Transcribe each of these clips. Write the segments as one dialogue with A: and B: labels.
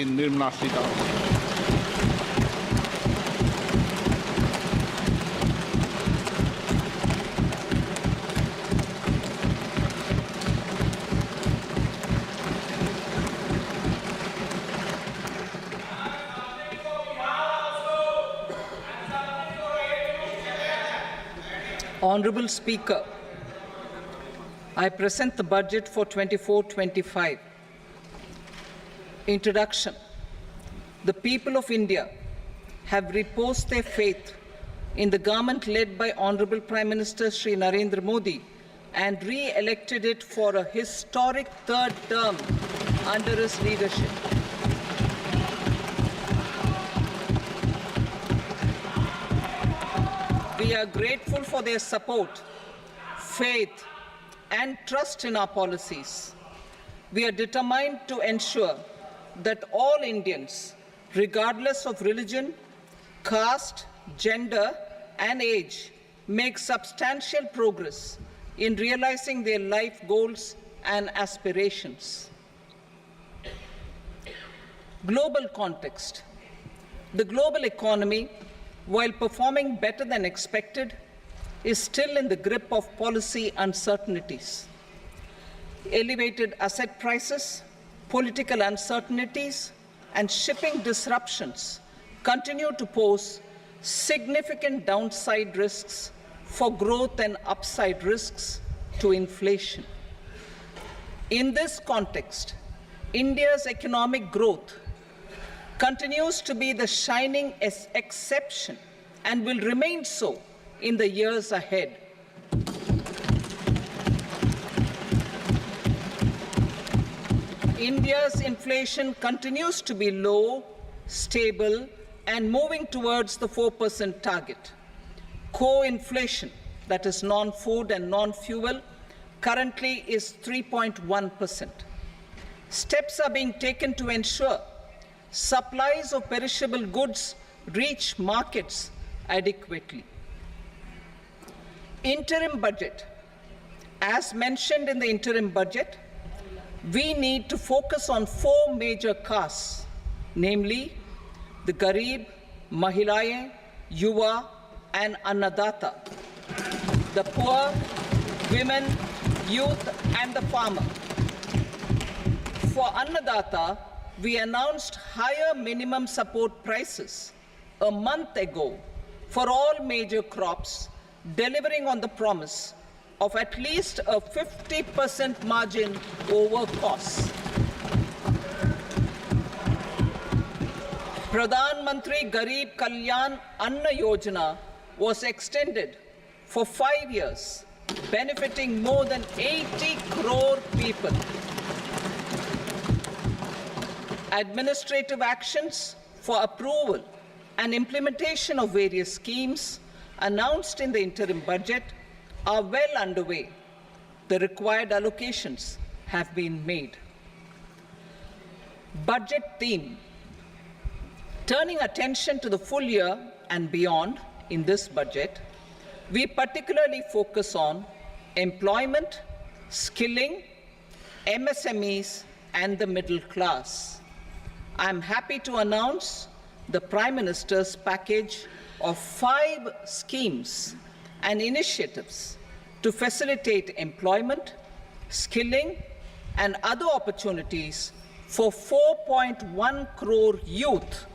A: Nirmala Sitaraman.
B: Honorable Speaker, I present the budget for 24-25. Introduction. The people of India have reposed their faith in the government led by Honorable Prime Minister Shri Narendra Modi and re-elected it for a historic third term under his leadership. We are grateful for their support, faith, and trust in our policies. We are determined to ensure that all Indians, regardless of religion, caste, gender, and age, make substantial progress in realizing their life goals and aspirations. Global context. The global economy, while performing better than expected, is still in the grip of policy uncertainties. Elevated asset prices, political uncertainties, and shipping disruptions continue to pose significant downside risks for growth and upside risks to inflation. In this context, India's economic growth continues to be the shining exception and will remain so in the years ahead. India's inflation continues to be low, stable, and moving towards the 4% target. Core inflation, that is non-food and non-fuel, currently is 3.1%. Steps are being taken to ensure supplies of perishable goods reach markets adequately. Interim budget. As mentioned in the interim budget, we need to focus on 4 major castes, namely the Garib, Mahilaye, Yuva, and Annadata, the poor, women, youth, and the farmer. For Annadata, we announced higher minimum support prices a month ago for all major crops, delivering on the promise of at least a 50% margin over costs. Pradhan Mantri Garib Kalyan Anna Yojana was extended for 5 years, benefiting more than 80 crore people. Administrative actions for approval and implementation of various schemes announced in the interim budget are well underway. The required allocations have been made. Budget theme. Turning attention to the full year and beyond in this budget, we particularly focus on employment, skilling, MSMEs, and the middle class. I am happy to announce the Prime Minister's package of 5 schemes and initiatives to facilitate employment, skilling, and other opportunities for 4.1 crore youth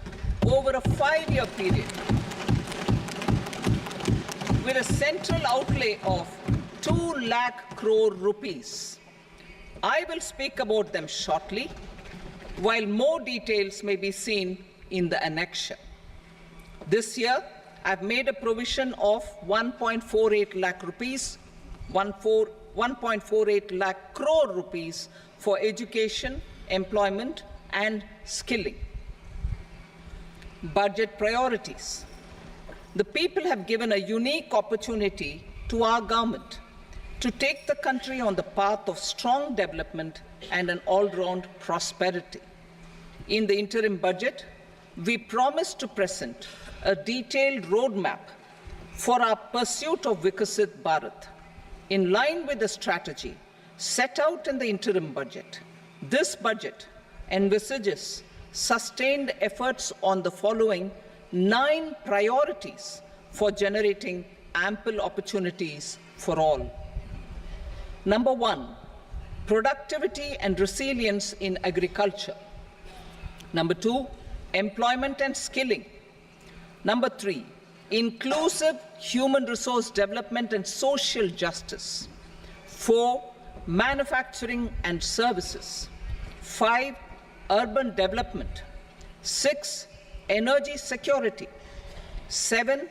B: over a 5-year period, with a central outlay of 2 lakh crore rupees. I will speak about them shortly, while more details may be seen in the annexure. This year, I've made a provision of 1.48 lakh rupees, 1.48 lakh crore rupees for education, employment, and skilling. Budget priorities. The people have given a unique opportunity to our government to take the country on the path of strong development and an all-round prosperity. In the interim budget, we promise to present a detailed roadmap for our pursuit of Vikasit Bharat. In line with the strategy set out in the interim budget, this budget envisages sustained efforts on the following 9 priorities for generating ample opportunities for all. Number 1, productivity and resilience in agriculture. Number 2, employment and skilling. Number 3, inclusive human resource development and social justice. 4, manufacturing and services. 5, urban development. 6, energy security. 7,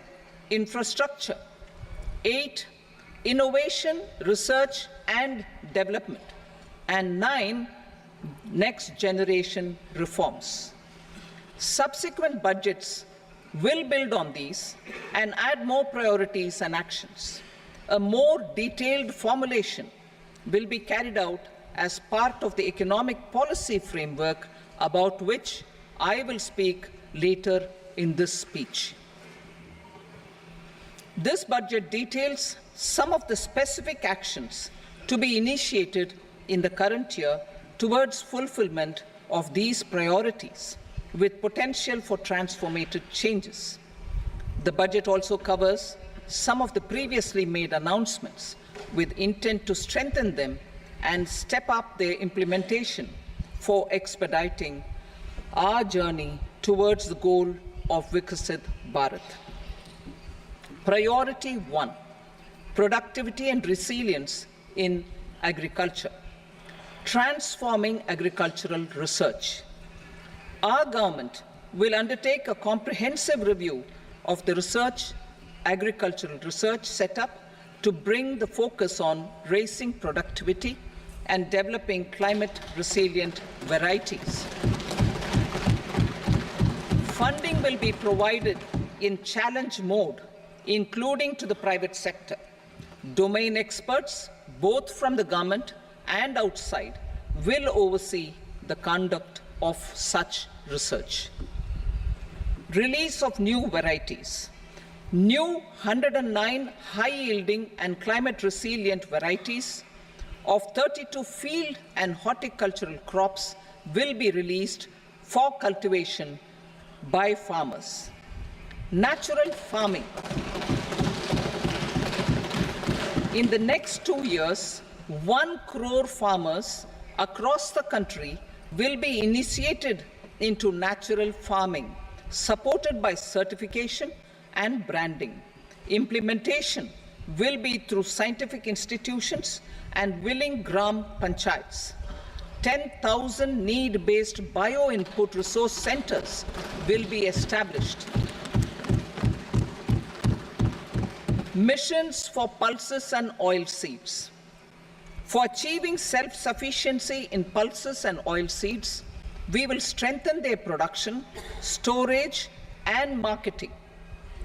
B: infrastructure. 8, innovation, research and development. And 9, next generation reforms. Subsequent budgets will build on these and add more priorities and actions. A more detailed formulation will be carried out as part of the economic policy framework about which I will speak later in this speech. This budget details some of the specific actions to be initiated in the current year towards fulfillment of these priorities, with potential for transformative changes. The budget also covers some of the previously made announcements with intent to strengthen them and step up their implementation for expediting our journey towards the goal of Viksit Bharat. Priority 1, productivity and resilience in agriculture. Transforming agricultural research. Our government will undertake a comprehensive review of the agricultural research setup to bring the focus on raising productivity and developing climate-resilient varieties. Funding will be provided in challenge mode, including to the private sector. Domain experts, both from the government and outside, will oversee the conduct of such research. Release of new varieties. New 109 high-yielding and climate-resilient varieties of 32 field and horticultural crops will be released for cultivation by farmers. Natural farming. In the next 2 years, 1 crore farmers across the country will be initiated into natural farming, supported by certification and branding. Implementation will be through scientific institutions and willing gram panchayats. 10,000 need-based bio-input resource centers will be established. Missions for pulses and oil seeds. For achieving self-sufficiency in pulses and oil seeds, we will strengthen their production, storage, and marketing.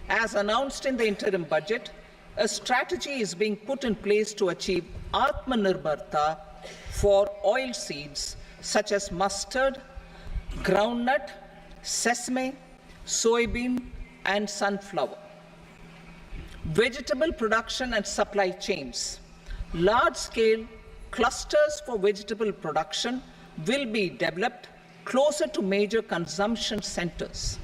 B: As announced in the interim budget, a strategy is being put in place to achieve Atmanirbharta for oil seeds such as mustard, groundnut, sesame, soybean, and sunflower. Vegetable production and supply chains. Large-scale clusters for vegetable production will be developed closer to major consumption centers.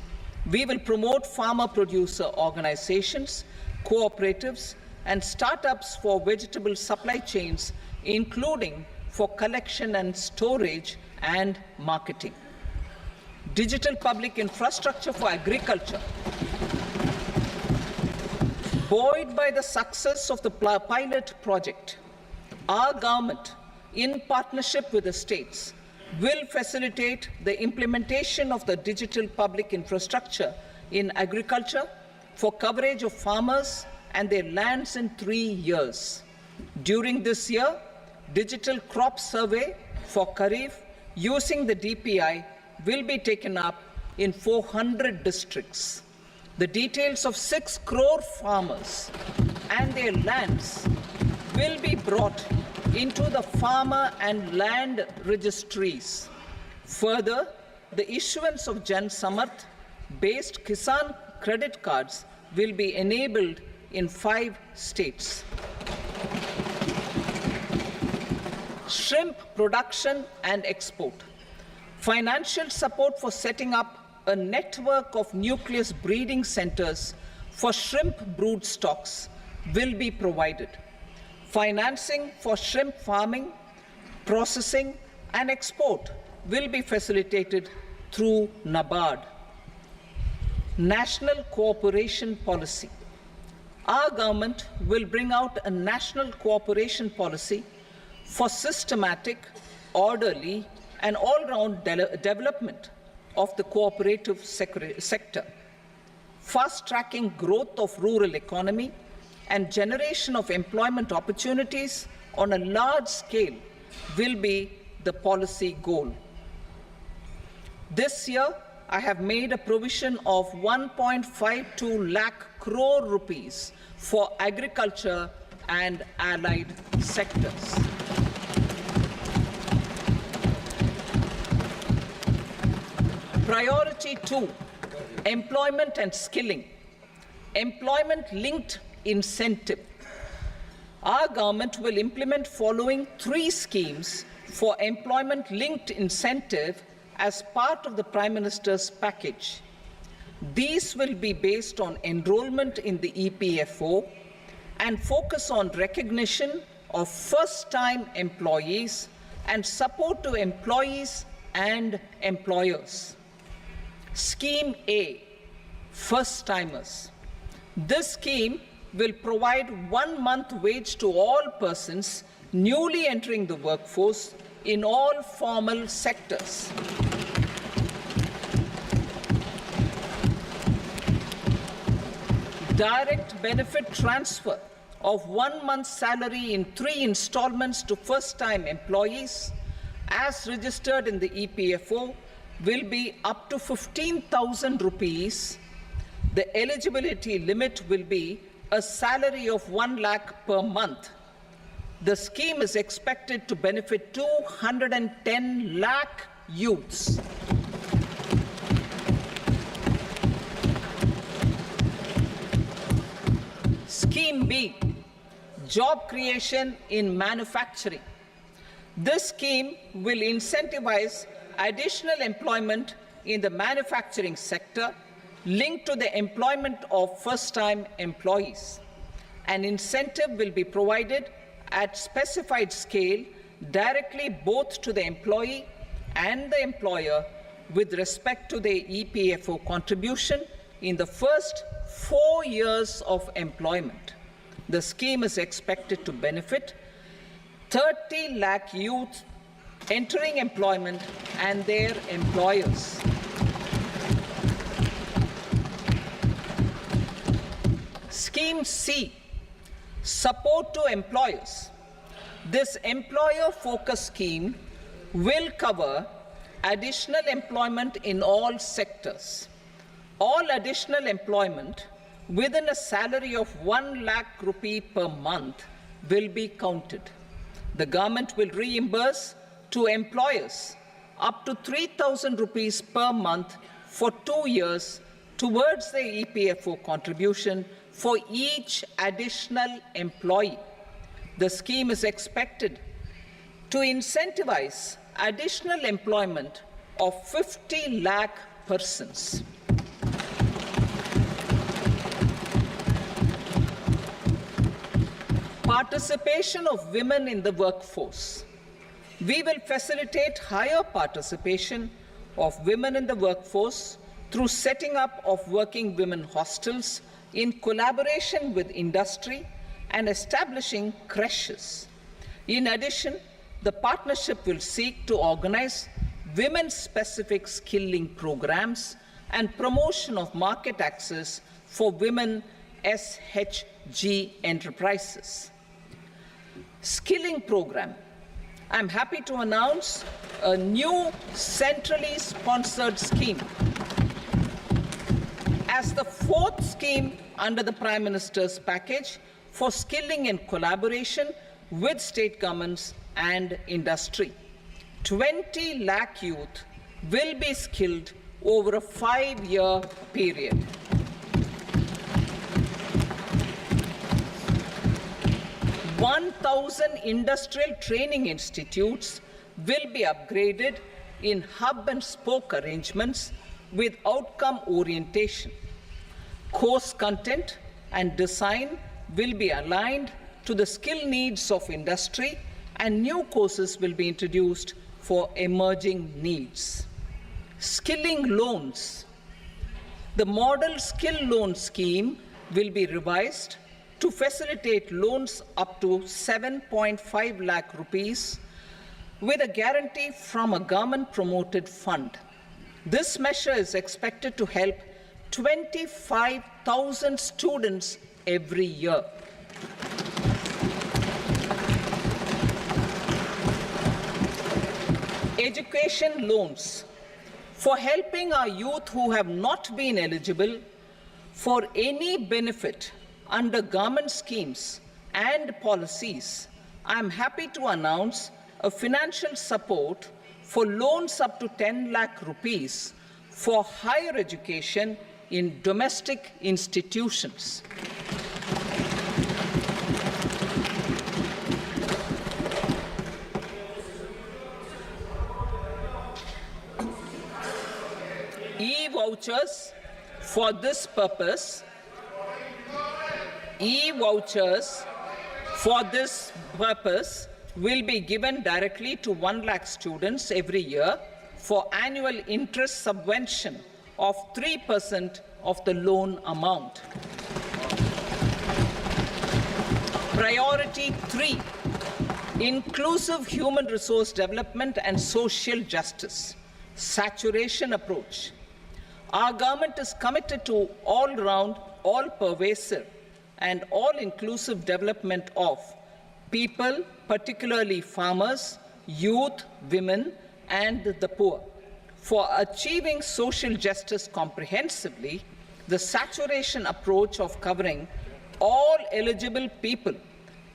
B: We will promote farmer-producer organizations, cooperatives, and startups for vegetable supply chains, including for collection and storage and marketing. Digital public infrastructure for agriculture. Buoyed by the success of the pilot project, our government, in partnership with the states, will facilitate the implementation of the digital public infrastructure in agriculture for coverage of farmers and their lands in 3 years. During this year, digital crop survey for Kharif using the DPI will be taken up in 400 districts. The details of 6 crore farmers and their lands will be brought into the farmer and land registries. Further, the issuance of Jan Samarth based Kisan credit cards will be enabled in 5 states. Shrimp production and export. Financial support for setting up a network of nucleus breeding centers for shrimp brood stocks will be provided. Financing for shrimp farming, processing, and export will be facilitated through NABARD. National cooperation policy. Our government will bring out a national cooperation policy for systematic, orderly, and all-round development of the cooperative sector, fast-tracking growth of rural economy and generation of employment opportunities on a large scale will be the policy goal. This year, I have made a provision of 1.52 lakh crore rupees for agriculture and allied sectors. Priority 2, employment and skilling. Employment-linked incentive. Our government will implement following 3 schemes for employment-linked incentive as part of the Prime Minister's package. These will be based on enrollment in the EPFO and focus on recognition of first-time employees and support to employees and employers. Scheme A, first-timers. This scheme will provide 1 month wage to all persons newly entering the workforce in all formal sectors. Direct benefit transfer of 1 month's salary in 3 installments to first-time employees as registered in the EPFO will be up to 15,000 rupees. The eligibility limit will be a salary of 1 lakh per month. The scheme is expected to benefit 210 lakh youths. Scheme B, job creation in manufacturing. This scheme will incentivize additional employment in the manufacturing sector linked to the employment of first-time employees. An incentive will be provided at specified scale directly both to the employee and the employer with respect to the EPFO contribution in the first 4 years of employment. The scheme is expected to benefit 30 lakh youth entering employment and their employers. Scheme C, support to employers. This employer-focused scheme will cover additional employment in all sectors. All additional employment within a salary of 1 lakh rupee per month will be counted. The government will reimburse to employers up to 3,000 rupees per month for 2 years towards the EPFO contribution for each additional employee. The scheme is expected to incentivize additional employment of 50 lakh persons. Participation of women in the workforce. We will facilitate higher participation of women in the workforce through setting up of working women hostels in collaboration with industry and establishing creches. In addition, the partnership will seek to organize women-specific skilling programs and promotion of market access for women SHG enterprises. Skilling program. I'm happy to announce a new centrally sponsored scheme as the 4th scheme under the Prime Minister's package for skilling in collaboration with state governments and industry. 20 lakh youth will be skilled over a 5-year period. (1,000 industrial training institutes will be upgraded in hub and spoke arrangements with outcome orientation. Course content and design will be aligned to the skill needs of industry, and new courses will be introduced for emerging needs. Skilling loans. The model skill loan scheme will be revised to facilitate loans up to 7.5 lakh rupees with a guarantee from a government-promoted fund. This measure is expected to help 25,000 students every year. Education loans. For helping our youth who have not been eligible for any benefit under government schemes and policies, I am happy to announce a financial support for loans up to 10 lakh rupees for higher education in domestic institutions. E-vouchers for this purpose. E-vouchers for this purpose will be given directly to 1 lakh students every year for annual interest subvention of 3% of the loan amount. Priority 3, inclusive human resource development and social justice. Saturation approach. Our government is committed to all-round, all-pervasive, and all-inclusive development of people, particularly farmers, youth, women, and the poor. For achieving social justice comprehensively, the saturation approach of covering all eligible people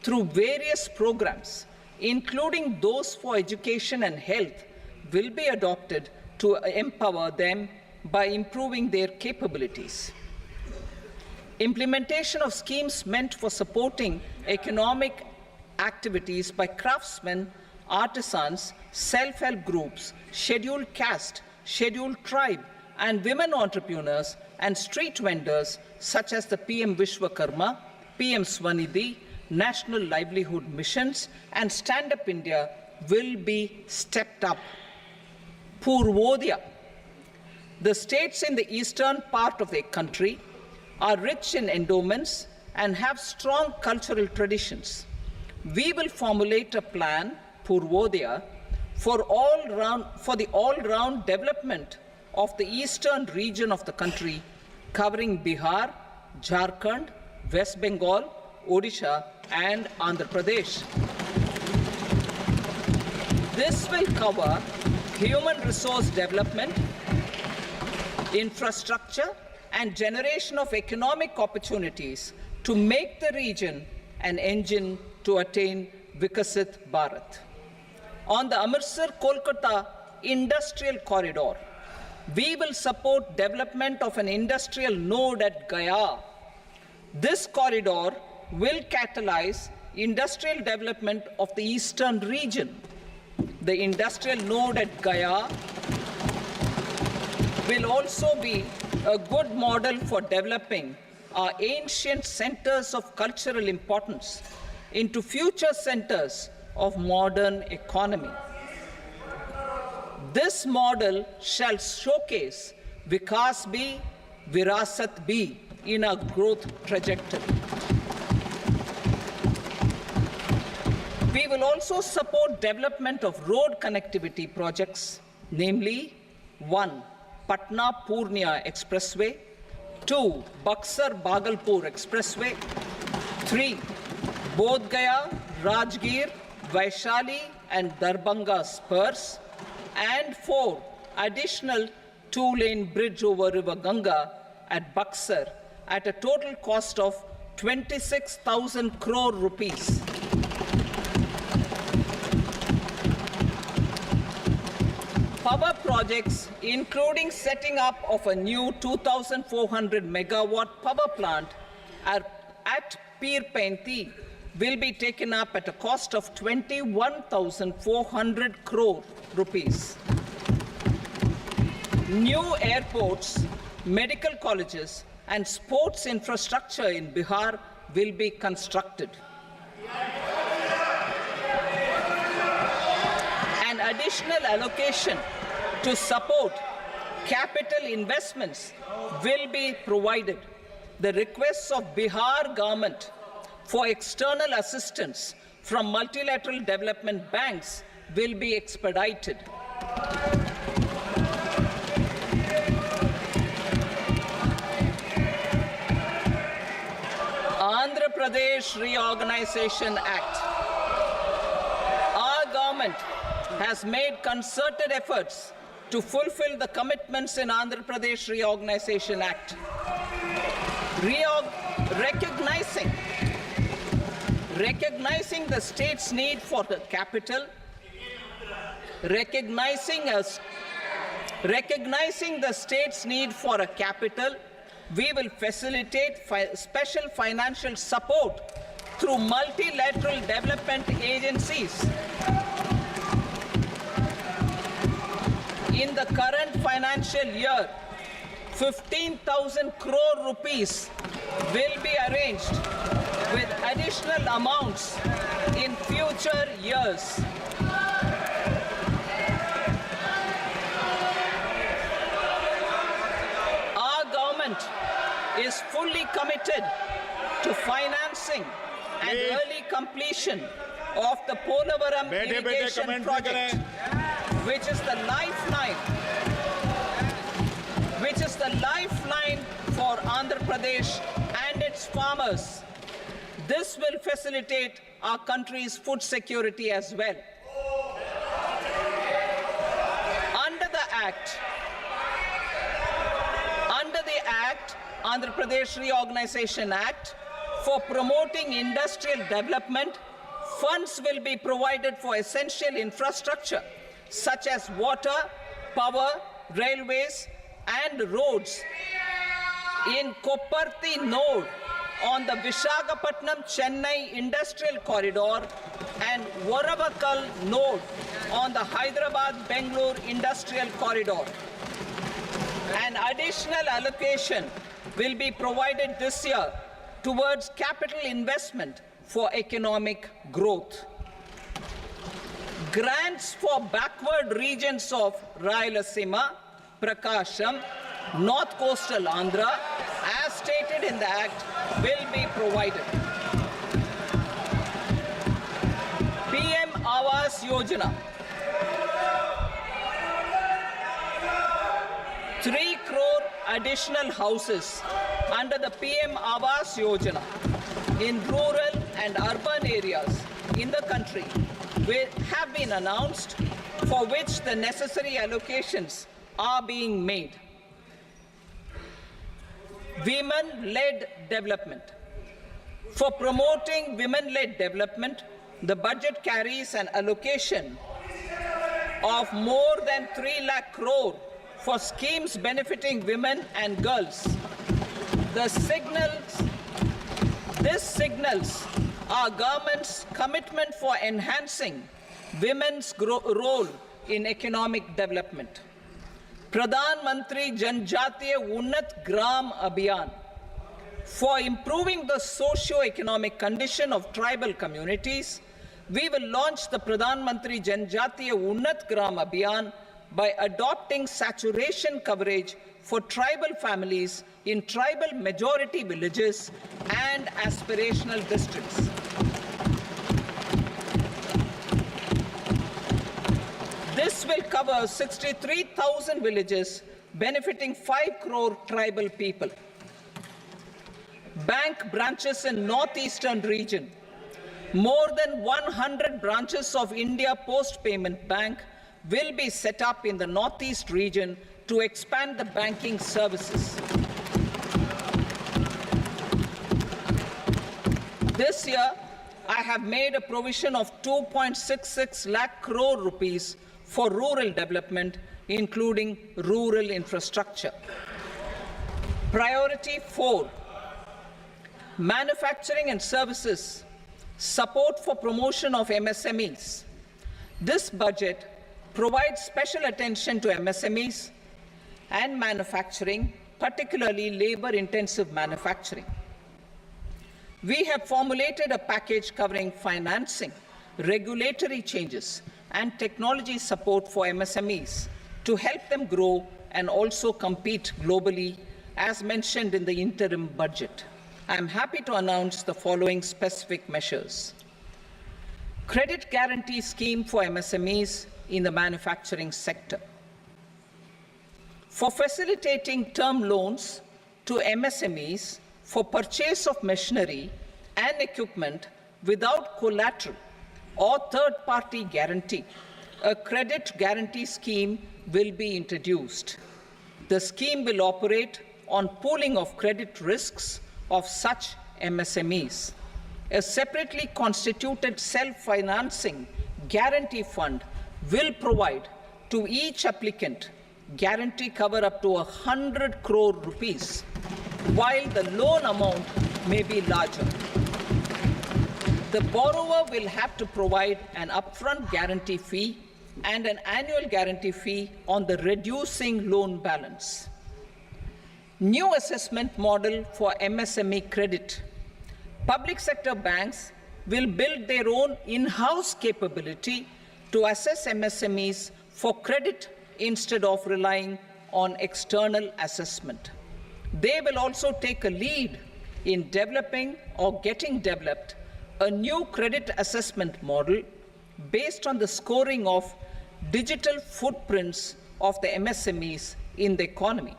B: through various programs, including those for education and health, will be adopted to empower them by improving their capabilities. Implementation of schemes meant for supporting economic activities by craftsmen, artisans, self-help groups, scheduled caste, scheduled tribe, and women entrepreneurs and street vendors such as the PM Vishwakarma, PM Swanidhi, National Livelihood Missions, and Stand Up India will be stepped up. Purvodaya. The states in the eastern part of the country are rich in endowments and have strong cultural traditions. We will formulate a plan, Purvodaya, for the all-round development of the eastern region of the country, covering Bihar, Jharkhand, West Bengal, Odisha, and Andhra Pradesh. This will cover human resource development, infrastructure, and generation of economic opportunities to make the region an engine to attain Vikasit Bharat. On the Amritsar-Kolkata Industrial Corridor, we will support development of an industrial node at Gaya. This corridor will catalyze industrial development of the eastern region. The industrial node at Gaya will also be a good model for developing our ancient centers of cultural importance into future centers of modern economy. This model shall showcase Vikas B, Virasat B in our growth trajectory. We will also support development of road connectivity projects, namely 1. Patna-Purnia Expressway, 2. Buxar-Bhagalpur Expressway, 3. Bodh Gaya, Rajgir, Vaishali and Darbhanga spurs, and 4. Additional 2-lane bridge over River Ganga at Buxar at a total cost of 26,000 crore rupees. Power projects, including setting up of a new 2,400 megawatt power plant at Pir Painti, will be taken up at a cost of 21,400 crore rupees. New airports, medical colleges, and sports infrastructure in Bihar will be constructed. An additional allocation to support capital investments will be provided. The requests of Bihar government for external assistance from multilateral development banks will be expedited. Andhra Pradesh Reorganization Act. Our government has made concerted efforts to fulfill the commitments in Andhra Pradesh Reorganization Act. Recognizing the state's need for the capital, recognizing the state's need for a capital, we will facilitate special financial support through multilateral development agencies. In the current financial year, 15,000 crore rupees will be arranged with additional amounts in future years. Our government is fully committed to financing and early completion of the Polavaram irrigation project, which is the lifeline for Andhra Pradesh and its farmers. This will facilitate our country's food security as well. Under the Act, Andhra Pradesh Reorganization Act, for promoting industrial development, funds will be provided for essential infrastructure such as water, power, railways, and roads. In Kopparthi node on the Visakhapatnam-Chennai Industrial Corridor and Varavakal node on the Hyderabad-Bengaluru Industrial Corridor. An additional allocation will be provided this year towards capital investment for economic growth. Grants for backward regions of Rayalaseema, Prakasham, North Coastal Andhra, as stated in the Act, will be provided. PM Awas Yojana. 3 crore additional houses under the PM Awas Yojana in rural and urban areas in the country have been announced, for which the necessary allocations are being made. Women-led development. For promoting women-led development, the budget carries an allocation of more than 3 lakh crore for schemes benefiting women and girls. This signals our government's commitment for enhancing women's role in economic development. Pradhan Mantri Janjatiya Unnat Gram Abhiyan. For improving the socio-economic condition of tribal communities, we will launch the Pradhan Mantri Janjatiya Unnat Gram Abhiyan by adopting saturation coverage for tribal families in tribal majority villages and aspirational districts. This will cover 63,000 villages, benefiting 5 crore tribal people. Bank branches in northeastern region. More than 100 branches of India Post Payment Bank will be set up in the northeast region to expand the banking services. This year, I have made a provision of 2.66 lakh crore rupees for rural development, including rural infrastructure. Priority 4, manufacturing and services, support for promotion of MSMEs. This budget provides special attention to MSMEs, and manufacturing, particularly labor-intensive manufacturing. We have formulated a package covering financing, regulatory changes, and technology support for MSMEs to help them grow and also compete globally, as mentioned in the interim budget. I am happy to announce the following specific measures. Credit guarantee scheme for MSMEs in the manufacturing sector. For facilitating term loans to MSMEs for purchase of machinery and equipment without collateral or third-party guarantee, a credit guarantee scheme will be introduced. The scheme will operate on pooling of credit risks of such MSMEs. A separately constituted self-financing guarantee fund will provide to each applicant guarantee cover up to 100 crore rupees, while the loan amount may be larger. The borrower will have to provide an upfront guarantee fee and an annual guarantee fee on the reducing loan balance. New assessment model for MSME credit. Public sector banks will build their own in-house capability to assess MSMEs for credit instead of relying on external assessment. They will also take a lead in developing or getting developed a new credit assessment model based on the scoring of digital footprints of the MSMEs in the economy.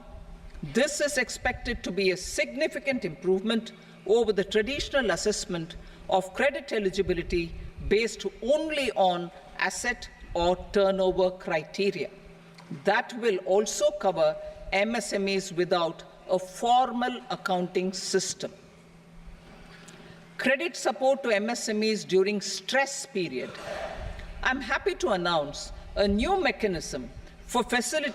B: This is expected to be a significant improvement over the traditional assessment of credit eligibility based only on asset or turnover criteria. That will also cover MSMEs without a formal accounting system. Credit support to MSMEs during stress period. I'm happy to announce a new mechanism for facilitating